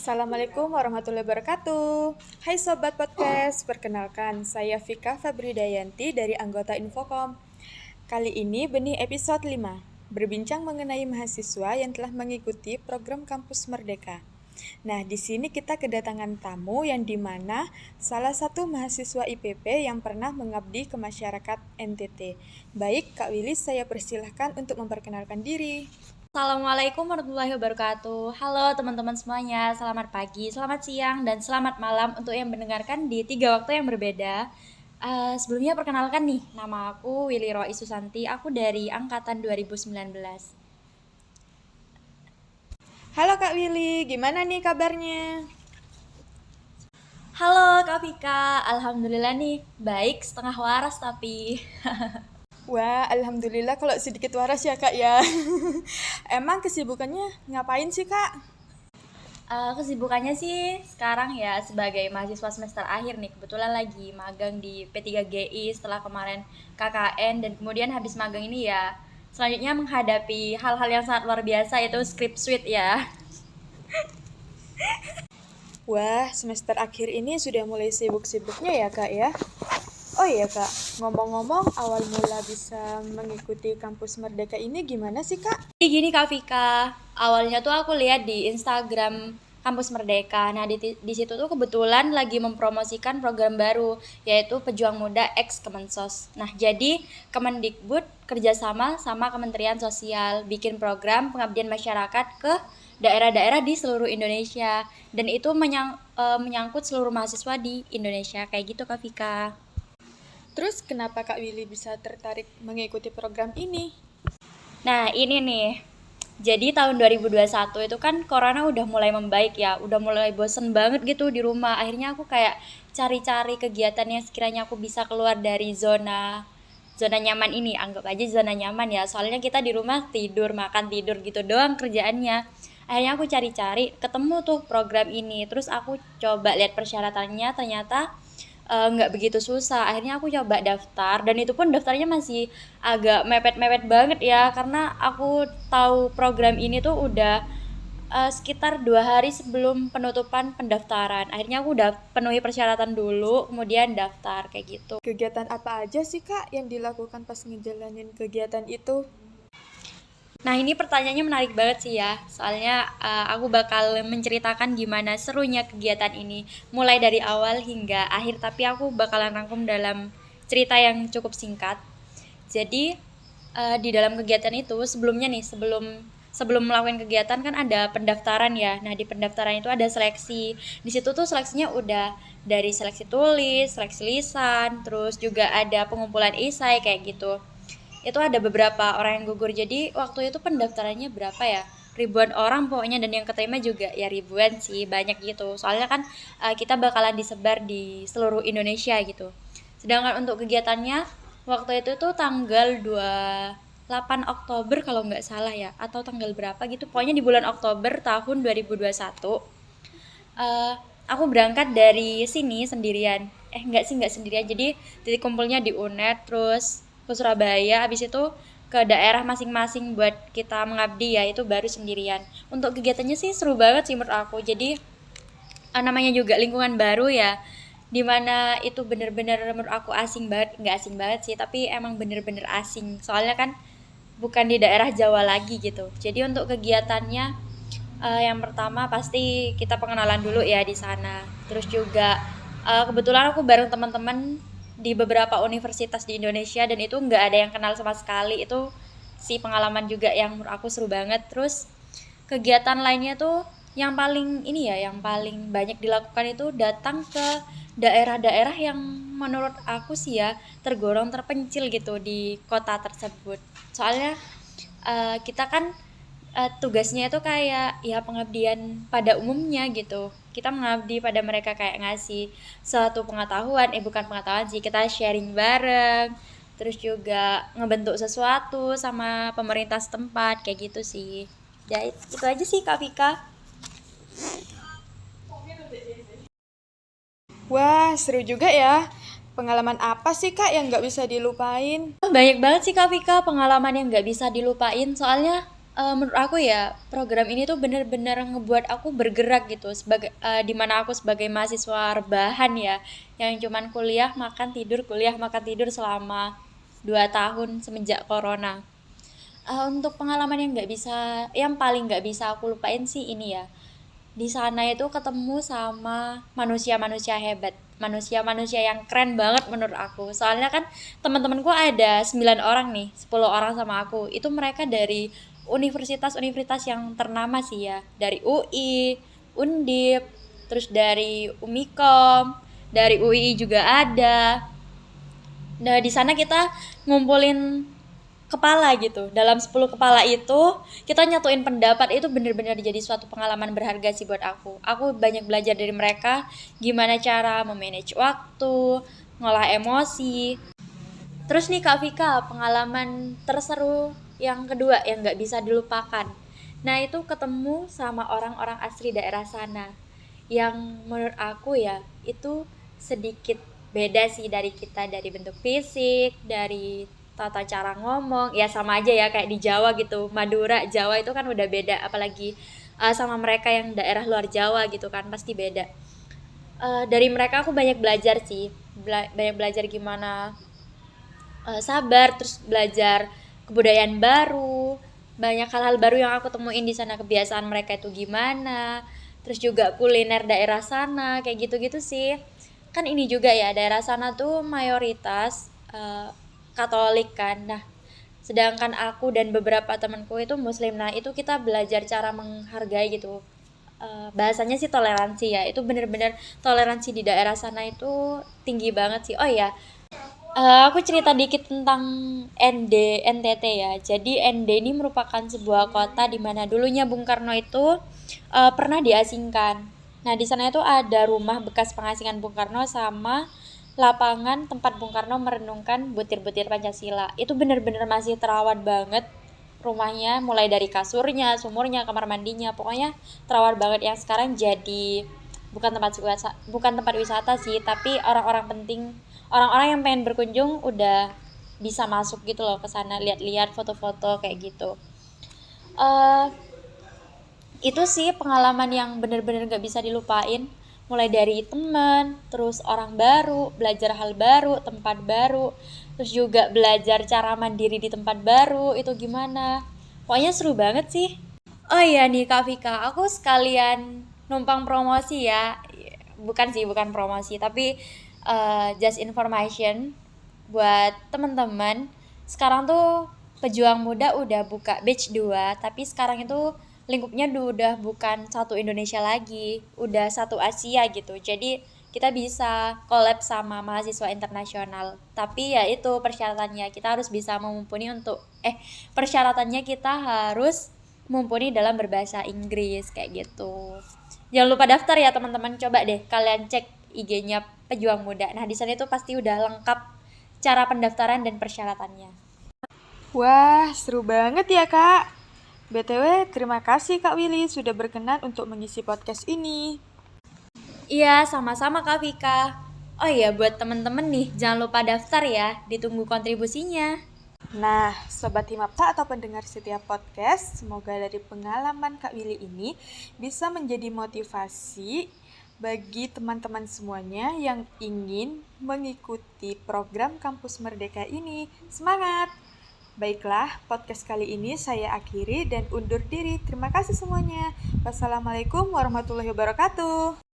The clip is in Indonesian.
Assalamualaikum warahmatullahi wabarakatuh. Hai Sobat Podcast, perkenalkan saya Vika Fabridayanti dari anggota Infocom. Kali ini benih episode 5, berbincang mengenai mahasiswa yang telah mengikuti program Kampus Merdeka. Nah, di sini kita kedatangan tamu yang dimana salah satu mahasiswa IPP yang pernah mengabdi ke masyarakat NTT. Baik, Kak Willy, saya persilahkan untuk memperkenalkan diri. Assalamualaikum warahmatullahi wabarakatuh. Halo teman-teman semuanya, selamat pagi, selamat siang, dan selamat malam untuk yang mendengarkan di 3 waktu yang berbeda. Sebelumnya perkenalkan nih, nama aku Willy Roy Susanti, aku dari Angkatan 2019. Halo Kak Willy, gimana nih kabarnya? Halo Kak Vika, Alhamdulillah nih, baik setengah waras tapi. Wah, alhamdulillah kalau sedikit waras ya Kak ya. Emang kesibukannya ngapain sih Kak? Kesibukannya sih sekarang ya sebagai mahasiswa semester akhir nih, kebetulan lagi magang di P3GI setelah kemarin KKN, dan kemudian habis magang ini ya selanjutnya menghadapi hal-hal yang sangat luar biasa, yaitu script suite ya. Wah, semester akhir ini sudah mulai sibuk-sibuknya ya Kak ya. Oh iya Kak, ngomong-ngomong awal mula bisa mengikuti kampus Merdeka ini gimana sih Kak? Jadi gini Kak Vika, awalnya tuh aku lihat di Instagram Kampus Merdeka. Nah, di situ tuh kebetulan lagi mempromosikan program baru, yaitu Pejuang Muda X Kemensos. Nah, jadi Kemendikbud kerjasama sama Kementerian Sosial bikin program pengabdian masyarakat ke daerah-daerah di seluruh Indonesia. Dan itu menyangkut seluruh mahasiswa di Indonesia. Kayak gitu Kak Vika. Terus kenapa Kak Willy bisa tertarik mengikuti program ini? Nah, ini nih. Jadi tahun 2021 itu kan corona udah mulai membaik ya, udah mulai bosen banget gitu di rumah. Akhirnya aku kayak cari-cari kegiatan yang sekiranya aku bisa keluar dari zona zona nyaman ini. Anggap aja zona nyaman ya. Soalnya kita di rumah tidur, makan, tidur gitu doang kerjaannya. Akhirnya aku cari-cari, ketemu tuh program ini. Terus aku coba lihat persyaratannya, ternyata nggak begitu susah. Akhirnya aku coba daftar, dan itu pun daftarnya masih agak mepet-mepet banget ya, karena aku tahu program ini tuh udah sekitar 2 hari sebelum penutupan pendaftaran. Akhirnya aku udah penuhi persyaratan dulu, kemudian daftar kayak gitu. Kegiatan apa aja sih Kak yang dilakukan pas ngejalanin kegiatan itu? Nah, ini pertanyaannya menarik banget sih ya. Soalnya aku bakal menceritakan gimana serunya kegiatan ini mulai dari awal hingga akhir, tapi aku bakalan rangkum dalam cerita yang cukup singkat. Jadi di dalam kegiatan itu sebelumnya nih, sebelum sebelum melakukan kegiatan kan ada pendaftaran ya. Nah, di pendaftaran itu ada seleksi. Di situ tuh seleksinya udah dari seleksi tulis, seleksi lisan, terus juga ada pengumpulan esai kayak gitu. Itu ada beberapa orang yang gugur, jadi waktu itu pendaftarannya berapa ya, ribuan orang pokoknya, dan yang keterima juga ya ribuan sih, banyak gitu. Soalnya kan kita bakalan disebar di seluruh Indonesia gitu. Sedangkan untuk kegiatannya waktu itu tuh tanggal 28 Oktober kalau nggak salah ya, atau tanggal berapa gitu, pokoknya di bulan Oktober tahun 2021. eh aku berangkat dari sini sendirian. Enggak sih, enggak sendirian. Jadi titik kumpulnya di UNED, terus ke Surabaya, habis itu ke daerah masing-masing buat kita mengabdi ya, itu baru sendirian. Untuk kegiatannya sih seru banget sih menurut aku. Jadi namanya juga lingkungan baru ya, dimana itu bener-bener menurut aku asing banget. Nggak asing banget sih, tapi emang bener-bener asing. Soalnya kan bukan di daerah Jawa lagi gitu. Jadi untuk kegiatannya yang pertama pasti kita pengenalan dulu ya di sana. Terus juga kebetulan aku bareng teman-teman di beberapa universitas di Indonesia, dan itu nggak ada yang kenal sama sekali. Itu si pengalaman juga yang menurut aku seru banget. Terus kegiatan lainnya tuh yang paling ini ya, yang paling banyak dilakukan itu datang ke daerah-daerah yang menurut aku sih ya tergolong terpencil gitu di kota tersebut. Soalnya kita kan tugasnya itu kayak ya pengabdian pada umumnya gitu. Kita mengabdi pada mereka, kayak ngasih suatu pengetahuan, bukan pengetahuan sih, kita sharing bareng, terus juga ngebentuk sesuatu sama pemerintah setempat kayak gitu sih. Ya itu aja sih Kak Vika. Wah, seru juga ya. Pengalaman apa sih Kak yang nggak bisa dilupain? Banyak banget sih Kak Vika pengalaman yang nggak bisa dilupain. Soalnya Menurut aku ya, program ini tuh bener-bener ngebuat aku bergerak gitu sebagai di mana aku sebagai mahasiswa rebahan ya, yang cuman kuliah makan tidur selama 2 tahun semenjak corona. Untuk pengalaman yang paling nggak bisa aku lupain sih ini ya. Di sana itu ketemu sama manusia-manusia hebat, manusia-manusia yang keren banget menurut aku. Soalnya kan teman-temanku ada 9 orang nih, 10 orang sama aku. Itu mereka dari universitas-universitas yang ternama sih ya. Dari UI, Undip, terus dari Umikom, dari UI juga ada. Nah, di sana kita ngumpulin kepala gitu. Dalam 10 kepala itu, kita nyatuin pendapat itu bener-bener jadi suatu pengalaman berharga sih buat aku. Aku banyak belajar dari mereka gimana cara memanage waktu, ngolah emosi. Terus nih Kak Vika, pengalaman terseru yang kedua yang nggak bisa dilupakan. Nah, itu ketemu sama orang-orang asli daerah sana. Yang menurut aku ya, itu sedikit beda sih dari kita, dari bentuk fisik, dari tata cara ngomong. Ya sama aja ya kayak di Jawa gitu. Madura, Jawa itu kan udah beda, apalagi sama mereka yang daerah luar Jawa gitu kan pasti beda. Dari mereka aku banyak belajar sih. Banyak belajar gimana sabar, terus belajar kebudayaan baru, banyak hal-hal baru yang aku temuin di sana, kebiasaan mereka itu gimana, terus juga kuliner daerah sana kayak gitu-gitu sih. Kan ini juga ya, daerah sana tuh mayoritas Katolik kan. Nah, sedangkan aku dan beberapa temanku itu Muslim. Nah, itu kita belajar cara menghargai gitu. Bahasanya sih toleransi ya, itu bener-bener toleransi di daerah sana itu tinggi banget sih. Oh ya, aku cerita dikit tentang NTT ya. Jadi ND ini merupakan sebuah kota di mana dulunya Bung Karno itu pernah diasingkan. Nah, di sana itu ada rumah bekas pengasingan Bung Karno sama lapangan tempat Bung Karno merenungkan butir-butir Pancasila. Itu bener-bener masih terawat banget rumahnya, mulai dari kasurnya, sumurnya, kamar mandinya, pokoknya terawat banget. Yang sekarang jadi bukan tempat wisata sih, tapi orang-orang penting, orang-orang yang pengen berkunjung udah bisa masuk gitu loh ke sana, lihat-lihat foto-foto kayak gitu. eh itu sih pengalaman yang bener-bener gak bisa dilupain, mulai dari teman, terus orang baru, belajar hal baru, tempat baru, terus juga belajar cara mandiri di tempat baru itu gimana. Pokoknya seru banget sih. Oh iya nih Kak Vika, aku sekalian numpang promosi ya. Bukan sih, bukan promosi, tapi just information buat teman-teman. Sekarang tuh Pejuang Muda udah buka batch 2, tapi sekarang itu lingkupnya udah bukan satu Indonesia lagi, udah satu Asia gitu. Jadi kita bisa collab sama mahasiswa internasional. Tapi ya itu persyaratannya, kita harus bisa persyaratannya kita harus mumpuni dalam berbahasa Inggris kayak gitu. Jangan lupa daftar ya teman-teman, coba deh kalian cek IG-nya Pejuang Muda. Nah, di sana itu pasti udah lengkap cara pendaftaran dan persyaratannya. Wah, seru banget ya, Kak. BTW, terima kasih Kak Willy sudah berkenan untuk mengisi podcast ini. Iya, sama-sama Kak Vika. Oh iya, buat temen-temen nih, jangan lupa daftar ya, ditunggu kontribusinya. Nah, Sobat Himapta atau pendengar setiap podcast, semoga dari pengalaman Kak Willy ini bisa menjadi motivasi bagi teman-teman semuanya yang ingin mengikuti program Kampus Merdeka ini. Semangat! Baiklah, podcast kali ini saya akhiri dan undur diri. Terima kasih semuanya. Wassalamualaikum warahmatullahi wabarakatuh.